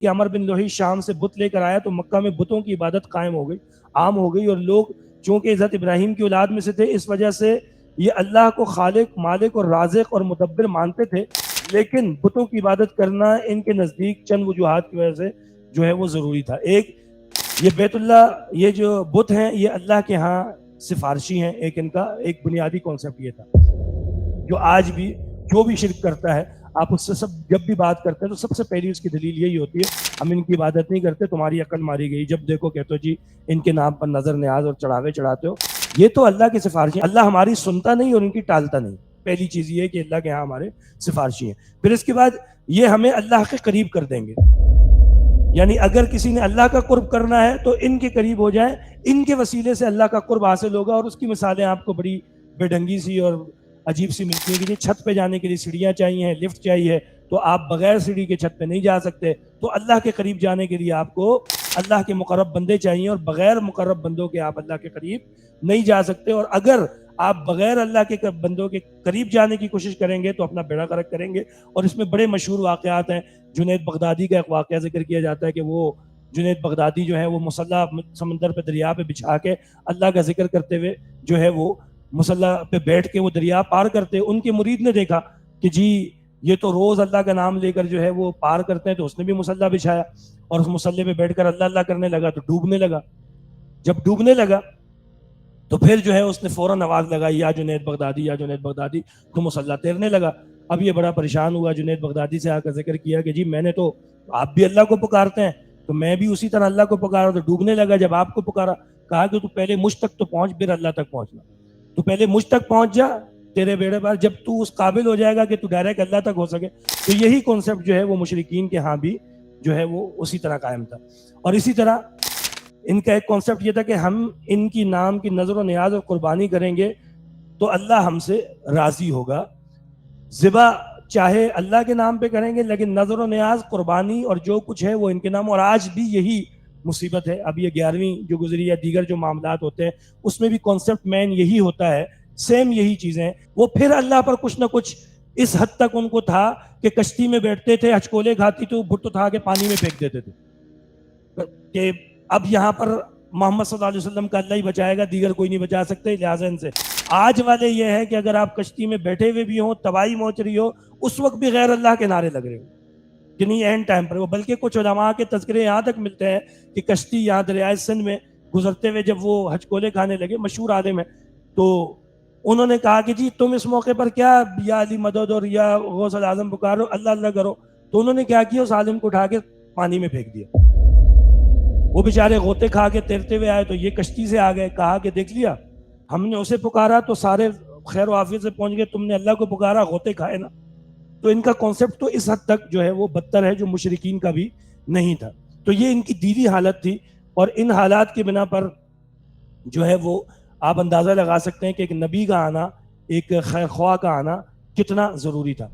کہ عمر بن لوہی شام سے بت لے کر آیا تو مکہ میں بتوں کی عبادت قائم ہو گئی، عام ہو گئی، اور لوگ چونکہ حضرت ابراہیم کی اولاد میں سے تھے اس وجہ سے یہ اللہ کو خالق، مالک اور رازق اور مدبر مانتے تھے، لیکن بتوں کی عبادت کرنا ان کے نزدیک چند وجوہات کی وجہ سے جو ہے وہ ضروری تھا۔ ایک، یہ بیت اللہ، یہ جو بت ہیں یہ اللہ کے ہاں سفارشی ہیں، ایک ان کا ایک بنیادی کانسیپٹ یہ تھا، جو آج بھی جو بھی شرک کرتا ہے آپ اس سے جب بھی بات کرتے ہیں تو سب سے پہلی اس کی دلیل یہی ہوتی ہے ہم ان کی عبادت نہیں کرتے، تمہاری عقل ماری گئی، جب دیکھو کہتے ہو جی ان کے نام پر نظر نیاز اور چڑھاوے چڑھاتے ہو، یہ تو اللہ کی سفارشی ہیں، اللہ ہماری سنتا نہیں اور ان کی ٹالتا نہیں۔ پہلی چیز یہ ہے کہ اللہ کے ہاں ہمارے سفارشی ہیں۔ پھر اس کے بعد یہ ہمیں اللہ کے قریب کر دیں گے، یعنی اگر کسی نے اللہ کا قرب کرنا ہے تو ان کے قریب ہو جائیں، ان کے وسیلے سے اللہ کا قرب حاصل ہوگا۔ اور اس کی مثالیں آپ کو بڑی بے ڈھنگی سی اور عجیب سی ملتی ہیں کہ چھت پہ جانے کے لیے سیڑھیاں چاہیے، لفٹ چاہیے، تو آپ بغیر سیڑھی کے چھت پہ نہیں جا سکتے، تو اللہ کے قریب جانے کے لیے آپ کو اللہ کے مقرب بندے چاہیے، اور بغیر مقرب بندوں کے آپ اللہ کے قریب نہیں جا سکتے۔ اور اگر آپ بغیر اللہ کے بندوں کے قریب جانے کی کوشش کریں گے تو اپنا بیڑا غرق کریں گے۔ اور اس میں بڑے مشہور واقعات ہیں، جنید بغدادی کا ایک واقعہ ذکر کیا جاتا ہے کہ وہ جنید بغدادی جو ہے وہ مصلی سمندر پہ دریا پہ بچھا کے اللہ کا ذکر کرتے ہوئے جو ہے وہ مصلی پہ بیٹھ کے وہ دریا پار کرتے، ان کے مرید نے دیکھا کہ جی یہ تو روز اللہ کا نام لے کر جو ہے وہ پار کرتے ہیں، تو اس نے بھی مصلی بچھایا اور اس مصلی پہ بیٹھ کر اللہ اللہ کرنے لگا تو ڈوبنے لگا۔ جب ڈوبنے لگا تو پھر جو ہے اس نے فوراً آواز لگائی یا جنید بغدادی یا جنید بغدادی، تو مصلی تیرنے لگا۔ اب یہ بڑا پریشان ہوا، جنید بغدادی سے آ کر ذکر کیا کہ جی میں نے تو، آپ بھی اللہ کو پکارتے ہیں تو میں بھی اسی طرح اللہ کو پکارا، تو ڈوبنے لگا جب آپ کو پکارا۔ کہا کہ تو پہلے مجھ تک تو پہنچ پھر اللہ تک پہنچنا، تو پہلے مجھ تک پہنچ جا تیرے بیڑے پر، جب تو اس قابل ہو جائے گا کہ تو ڈائریکٹ اللہ تک ہو سکے۔ تو یہی کانسیپٹ جو ہے وہ مشرکین کے ہاں بھی جو ہے وہ اسی طرح قائم تھا۔ اور اسی طرح ان کا ایک کانسیپٹ یہ تھا کہ ہم ان کی نام کی نظر و نیاز اور قربانی کریں گے تو اللہ ہم سے راضی ہوگا، ذبح چاہے اللہ کے نام پہ کریں گے لیکن نظر و نیاز، قربانی اور جو کچھ ہے وہ ان کے نام۔ اور آج بھی یہی مصیبت ہے، اب یہ 11ویں جو گزری یا دیگر جو معاملات ہوتے ہیں اس میں بھی کانسیپٹ مین یہی ہوتا ہے، سیم یہی چیزیں۔ وہ پھر اللہ پر کچھ نہ کچھ اس حد تک ان کو تھا کہ کشتی میں بیٹھتے تھے، ہچکولے کھاتی تو بھٹ اٹھا کے پانی میں پھینک دیتے تھے کہ اب یہاں پر محمد صلی اللہ علیہ وسلم کا اللہ ہی بچائے گا، دیگر کوئی نہیں بچا سکتے، لہٰذا ان سے۔ آج والے یہ ہے کہ اگر آپ کشتی میں بیٹھے ہوئے بھی ہوں، تباہی مچ رہی ہو، اس وقت بھی غیر اللہ کے نعرے لگ رہے ہو کہ نہیں اینڈ ٹائم پر وہ، بلکہ کچھ علماء کے تذکرے یہاں تک ملتے ہیں کہ کشتی یہاں دریائے سندھ میں گزرتے ہوئے جب وہ ہچکولے کھانے لگے، مشہور عالم ہے، تو انہوں نے کہا کہ جی تم اس موقع پر کیا یا علی مدد اور یا غوث الاعظم پکارو، اللہ اللہ کرو، تو انہوں نے کیا کیا، اس عالم کو اٹھا کے پانی میں پھینک دیا۔ وہ بیچارے غوطے کھا کے تیرتے ہوئے آئے تو یہ کشتی سے آ گئے، کہا کہ دیکھ لیا ہم نے اسے پکارا تو سارے خیر و عافیت سے پہنچ گئے، تم نے اللہ کو پکارا غوطے کھائے نا۔ تو ان کا کانسیپٹ تو اس حد تک جو ہے وہ بدتر ہے جو مشرکین کا بھی نہیں تھا۔ تو یہ ان کی دینی حالت تھی، اور ان حالات کی بنا پر جو ہے وہ آپ اندازہ لگا سکتے ہیں کہ ایک نبی کا آنا، ایک خیر خواہ کا آنا کتنا ضروری تھا۔